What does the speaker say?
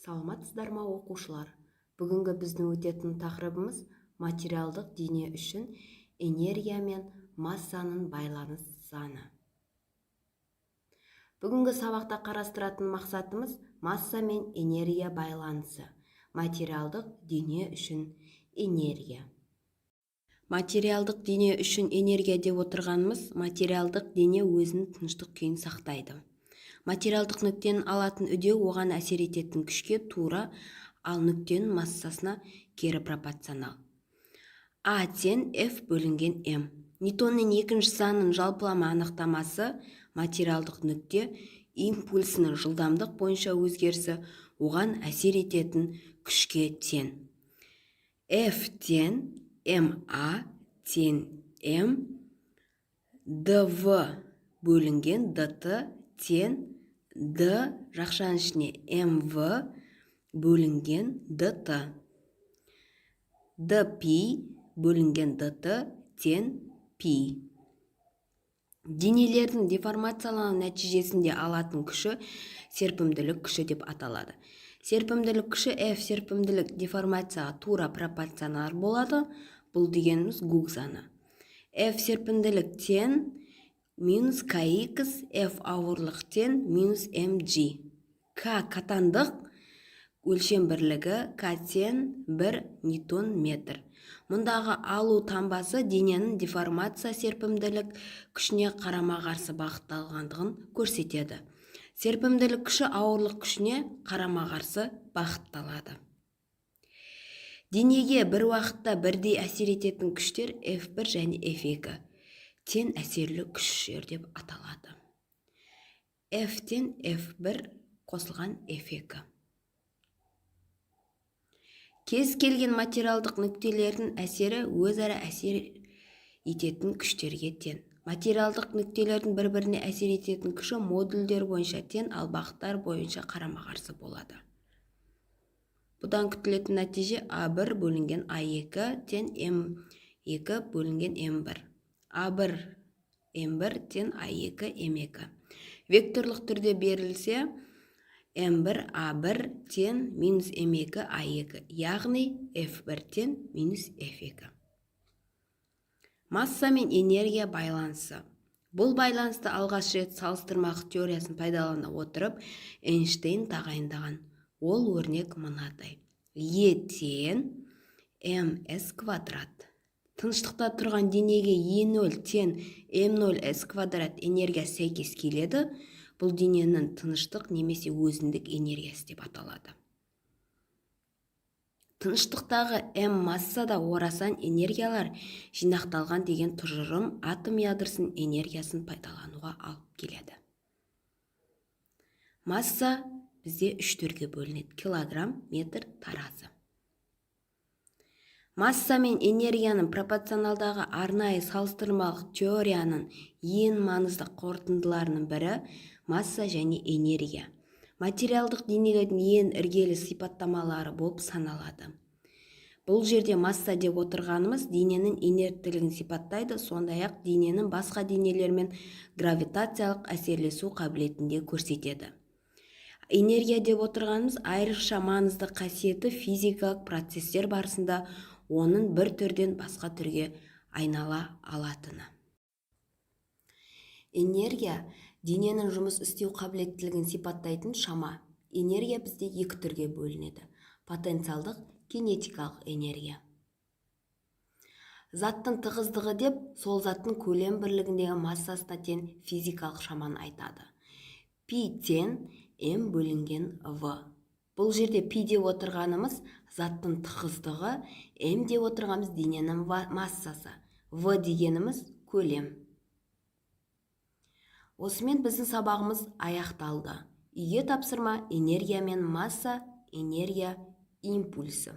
Саламатсыздар ма оқушылар? Бүгінгі біздің өтетін тақырыбымыз материалдық дене үшін энергия мен массаның байланыс заңы. Бүгінгі сабақта қарастыратын мақсатымыз масса мен энергия байланысы. Материалдық дене үшін энергия. Материалдық дене үшін энергия деп отырғанымыз, материалдық дене өзінің тыныштық күйін сақтайды. Материалдық нүктенің алатын үдеу оған әсер ететін күшке тура, ал нүктенің массасына кері пропорционал. А тең F бөлінген М. Ньютонның екінші заңының жалпылама анықтамасы материалдық нүкте импульсінің жылдамдық бойынша өзгерісі оған әсер ететін күшке тең. F тең МА тең М, ДВ бөлінген ДТ тең D жақшаның ішіне МВ бөлінген ДТ. ДП бөлінген ДТ тең Пи. Денелердің деформациялану нәтижесінде алатын күші серпімділік күші деп аталады. Серпімділік күші F серпімділік деформацияға тура пропорционал болады. Бұл дегеніміз Гук заңы. F серпімділік тең минус Kx, F ауырлық тең минус mg. К катандық өлшем бірлігі К тең 1 ньютон метр. Мұндағы алу таңбасы дененің деформация серпімділік күшіне қарама-қарсы бағытталғандығын көрсетеді. Серпімділік күші ауырлық күшіне қарама-қарсы бағытталады. Денеге бір уақытта бірдей әсер ететін күштер F1 және F2 тең әсерлі күштер деп аталады. F тең F1 қосылған F2. Кез келген материалдық нүктелердің әсері өзара әсер ететін күштерге тең. Материалдық нүктелердің бір-біріне әсер ететін күші модульдер бойынша тең, ал бағыттар бойынша қарама-қарсы болады. Бұдан күтілетін нәтиже А1 бөлінген А2 тең М2 бөлінген М1. А1 М1 тең А2 М2. Векторлық түрде берілсе, М1 А1 тең минус М2 А2, яғни F1 тең минус F2. Масса мен энергия байланысы. Бұл байланысты алғаш рет салыстырмалық теориясын пайдалана отырып, Эйнштейн тағайындаған. Ол өрнек мынадай. Е тең МС квадрат. Тыныштықта тұрған денеге Е0 тең М0 С квадрат энергиясы сәйкес келеді. Бұл дененің тыныштық немесе өзіндік энергиясы деп аталады. Тыныштықтағы М массада орасан энергиялар жинақталған деген тұжырым атом ядросының энергиясын пайдалануға алып келеді. Масса бізде 3 түрге бөлінеді: килограмм, метр, таразы. Масса мен энергияның пропорционалдағы арнайы салыстырмалық теорияның ең маңызды қорытындыларының бірі масса және энергия. Материалдық денелердің ең іргелі сипаттамалары болып саналады. Бұл жерде масса деп отырғанымыз дененің инерттілігін сипаттайды, сондай-ақ дененің басқа денелермен гравитациялық әсерлесу қабілетінде көрсетеді. Энергия деп отырғанымыз айрықша маңызды қасиеті физикалық процестер барысында оның бір түрден басқа түрге айнала алатыны. Энергия дененің жұмыс істеу қабілеттілігін сипаттайтын шама. Энергия бізде 2 түрге бөлінеді: потенциалдық, кинетикалық энергия. Заттың тығыздығы деп сол заттың көлем бірлігіндегі массасына тең физикалық шаманы айтады. Пи тең М бөлінген В. Бұл жерде пи деп отырғанымыз заттың тығыздығы, М деп отырғанымыз дененің массасы, В дегеніміз көлем. Осымен біздің сабағымыз аяқталды. Үйге тапсырма: энергия мен масса, энергия импульсы.